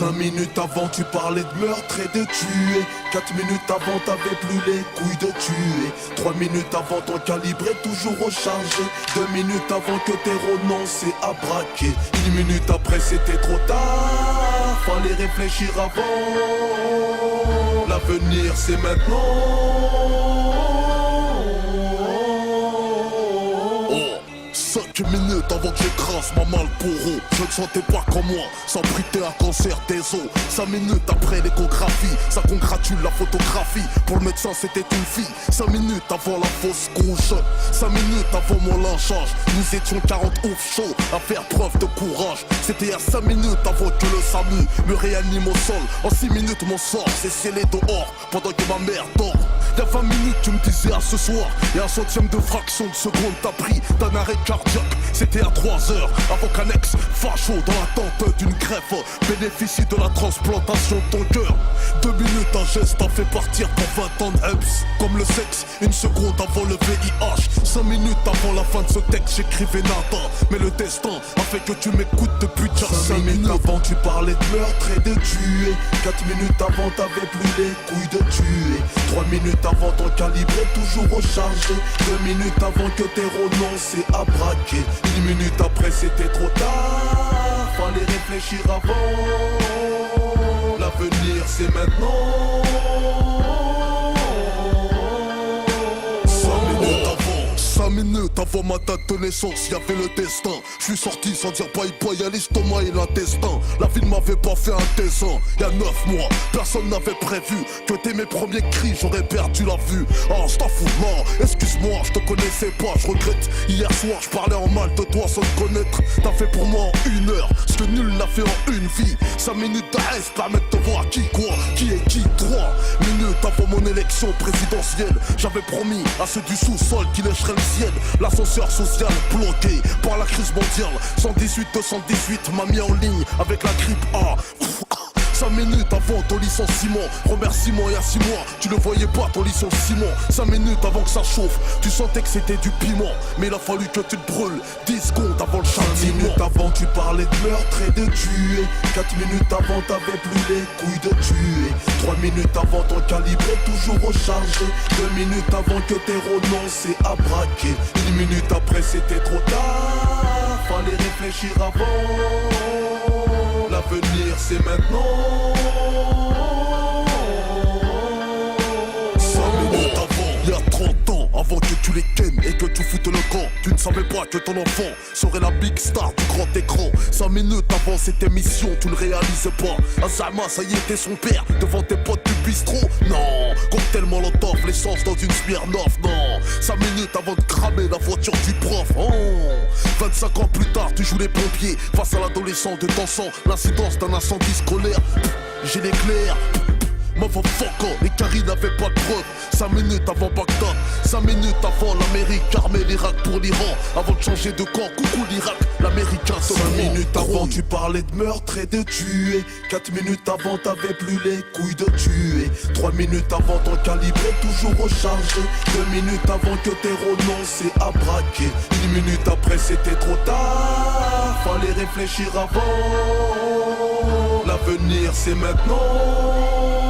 5 minutes avant tu parlais de meurtre et de tuer. 4 minutes avant t'avais plus les couilles de tuer. 3 minutes avant ton calibre est toujours rechargé. 2 minutes avant que t'aies renoncé à braquer. 1 minute après c'était trop tard, fallait réfléchir avant. L'avenir c'est maintenant. 5 minutes avant que j'écrase ma Malboro. Je ne sentais pas comme moi, s'abriter un cancer des os. 5 minutes après l'échographie, ça congratule la photographie. Pour le médecin c'était une fille. 5 minutes avant la fausse couche. 5 minutes avant mon lynchage, nous étions 40 ouf chauds à faire preuve de courage. C'était à 5 minutes avant que le SAMU me réanime au sol. En 6 minutes mon sort s'est scellé dehors pendant que ma mère dort. Y'a 20 minutes tu me disais à ce soir, et un centième de fraction de seconde t'as pris d'un arrêt cardiaque. C'était à 3 heures avant qu'un ex facho dans l'attente d'une greffe bénéficie de la transplantation de ton cœur. 2 minutes un geste t'a fait partir pour 20 ans de EPS. Comme le sexe, 1 seconde avant le VIH. 5 minutes avant la fin de ce texte j'écrivais nada, mais le destin a fait que tu m'écoutes depuis déjà 5 minutes avant tu parlais de meurtre et de tuer. 4 minutes avant t'avais plus les couilles de tuer. 3 minutes avant ton calibre est toujours rechargé. 2 minutes avant que t'aies renoncé à braquer. 1 minute après c'était trop tard, fallait réfléchir avant. L'avenir c'est maintenant. 5 minutes avant ma date de naissance, y'avait le destin. Je suis sorti sans dire bye bye à l'estomac et l'intestin. La vie ne m'avait pas fait un dessin. Y'a 9 mois, personne n'avait prévu que dès mes premiers cris j'aurais perdu la vue. Ah, je t'en fous, non, excuse-moi, je te connaissais pas, je regrette. Hier soir, je parlais en mal de toi sans te connaître. T'as fait pour moi en 1 heure ce que nul n'a fait en une vie. 5 minutes d'arrêt permettent de voir qui quoi, qui est qui. 3 minutes avant mon élection présidentielle, j'avais promis à ceux du sous-sol qui lècheraient le ciel. L'ascenseur social bloqué par la crise mondiale. 118-218 m'a mis en ligne avec la grippe A. 5 minutes avant ton licenciement, remerciement il y a 6 mois, tu ne voyais pas ton licenciement. 5 minutes avant que ça chauffe, tu sentais que c'était du piment, mais il a fallu que tu te brûles 10 secondes avant le châtiment. 5 minutes avant tu parlais de meurtre et de tuer. 4 minutes avant t'avais plus les couilles de tuer. 3 minutes avant ton calibre est toujours rechargé. 2 minutes avant que t'aies renoncé à braquer. 1 minute après c'était trop tard, fallait réfléchir avant. L'avenir c'est maintenant. 5 minutes avant, il y a 30 ans, avant que tu les kennes et que tu foutes le camp, tu ne savais pas que ton enfant serait la big star du grand écran. 5 minutes avant cette émission, tu ne réalisais pas. Azama, ça y était son père, devant tes potes du bistrot. Non, cocktail molotov, l'essence dans une Smirnoff. Non, 5 minutes avant de cramer la voiture du prof. Oh, 25 ans plus tard, tu joues les pompiers face à l'adolescent de ton sang. L'incidence d'un incendie scolaire, j'ai l'éclair. Motherfucker, les caries n'avaient pas de preuves. 5 minutes avant Bagdad, 5 minutes avant l'Amérique armée l'Irak pour l'Iran. Avant de changer de camp, coucou l'Irak, l'Américain se 5 minutes avant tu parlais de meurtre et de tuer. 4 minutes avant t'avais plus les couilles de tuer. 3 minutes avant ton calibre est toujours rechargé. 2 minutes avant que t'aies renoncé à braquer. 1 minute après c'était trop tard, fallait réfléchir avant. L'avenir c'est maintenant.